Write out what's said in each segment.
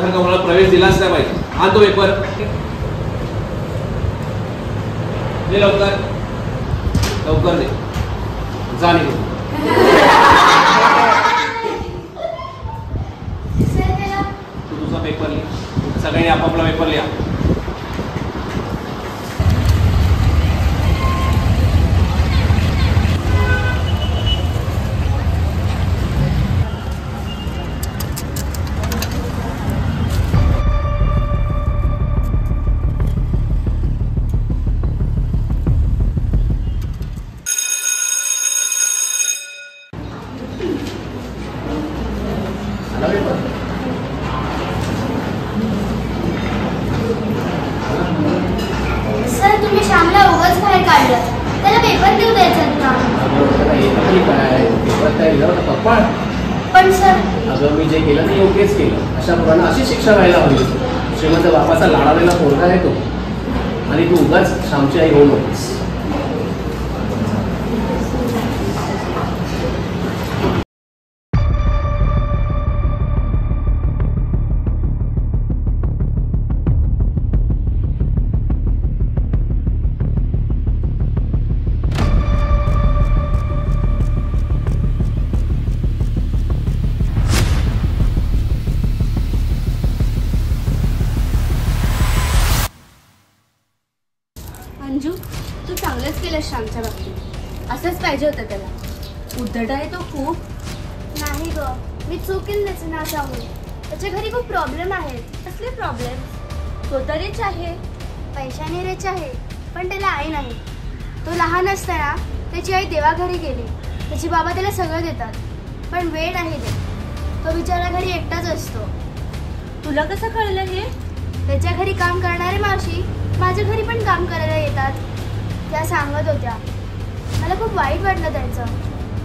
तुझ्यासारखा मला प्रवेश दिलाच नाही पाहिजे. आण तो पेपर. दे लवकर लवकर दे. जा निघून. तू तुझा पेपर लिह. सगळ्यांनी आपापला पेपर लिहा. पण सर अगं मी जे केलं ते योग्यच केलं. अशा मुलांना अशी शिक्षा व्हायला हवी. श्रीमंत बापाचा लाडालेला पोरगा आहे तो. आणि तू उगाच श्यामची आई होऊ नकोस. अंजू, तू चांगलंच केलं श्यामच्या बाबतीत. असंच पाहिजे होतं त्याला. उद्धट आहे तो खूप. नाही ग, मी चुकीन त्याचं नाव सांगून. त्याच्या घरी खूप प्रॉब्लेम आहेत. कसले प्रॉब्लेम? तो तर रिच आहे. पैशाने रिच आहे, पण त्याला आई नाही. तो लहान असताना त्याची आई देवाघरी गेली. त्याचे बाबा त्याला सगळं देतात, पण वेळ नाही देत. तो बिचारा घरी एकटाच असतो. तुला कसं कळलं हे? त्याच्या घरी काम करणारे मावशी माझ्या घरी पण काम करायला येतात. त्या सांगत होत्या. मला खूप वाईट वाटलं त्यांचं.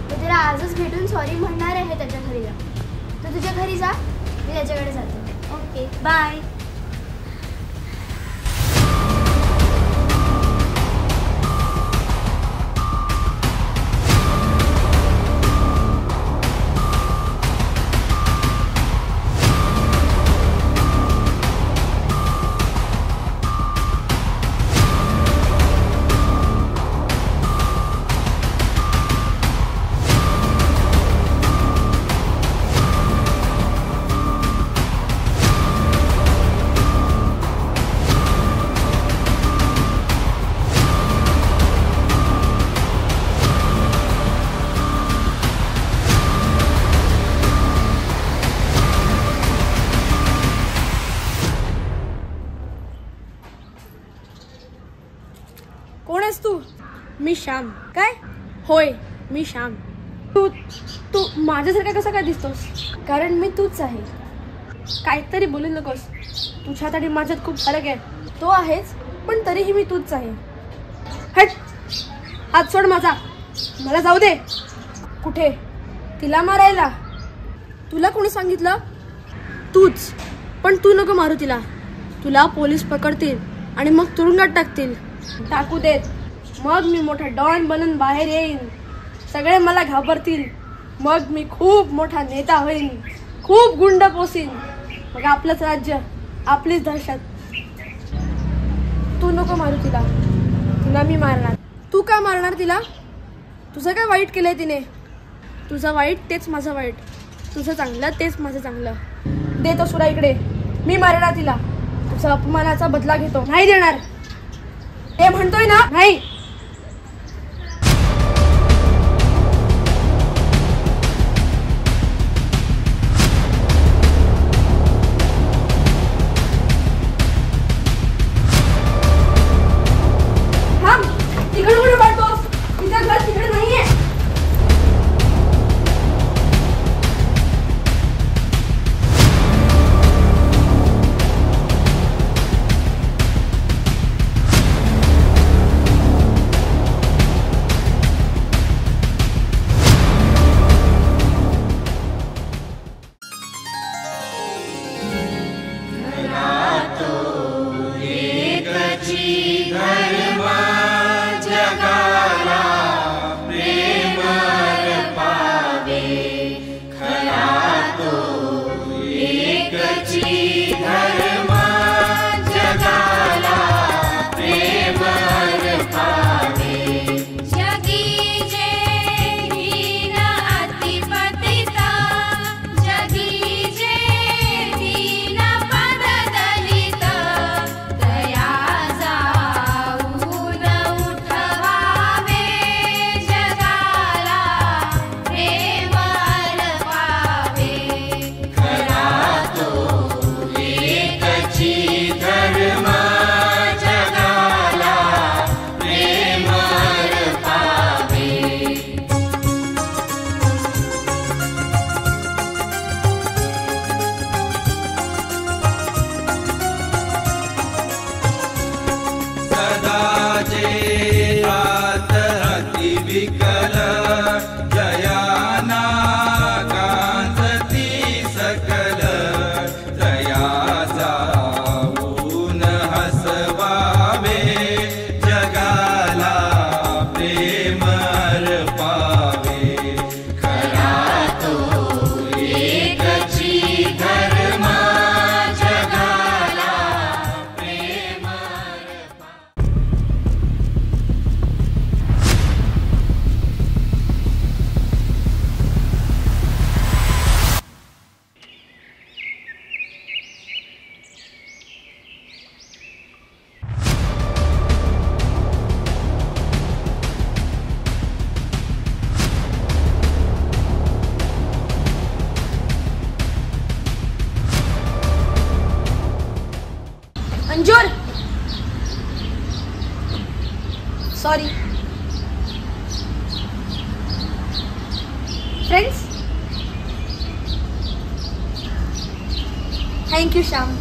तो त्याला आजच भेटून सॉरी म्हणणार आहे त्याच्या घरी. तू तुझ्या घरी जा, मी त्याच्याकडे जाते. Okay, bye. कोण आहेस तू? मी श्याम. काय? होय, मी श्याम. तू तू माझ्यासारखा कसा काय दिसतोस? कारण मी तूच आहे. काहीतरी बोलू नकोस. तुझ्यात आणि माझ्यात खूप फरक आहे. तो आहेच, पण तरीही मी तूच आहे. हट, हात सोड माझा. मला जाऊ दे. कुठे? तिला मारायला. तुला कोणी सांगितलं? तूच. पण तू नको मारू तिला. तुला पोलीस पकडतील आणि मग तुरुंगात टाकतील. टाकू देत. मग मी मोठा डॉन बनून बाहेर येईन. सगळे मला घाबरतील. मग मी खूप मोठा नेता होईन. खूप गुंड पोसीन. मग आपलंच राज्य, आपलीच दहशत. तू नको मारू तिला. तिला मी मारणार. तू का मारणार तिला? तुझं काय वाईट केलंय तिने? तुझं वाईट तेच माझं वाईट. तुझं चांगलं तेच माझं चांगलं. दे तो सुरा इकडे. मी मारणार तिला. तुझा अपमानाचा बदला घेतो. नाही देणार. हे म्हणतोय ना? नाही. तिकडे कुठे पाठवतोस? तिचं घर तिकडे नाहीये. Kishore sorry friends thank you Shyam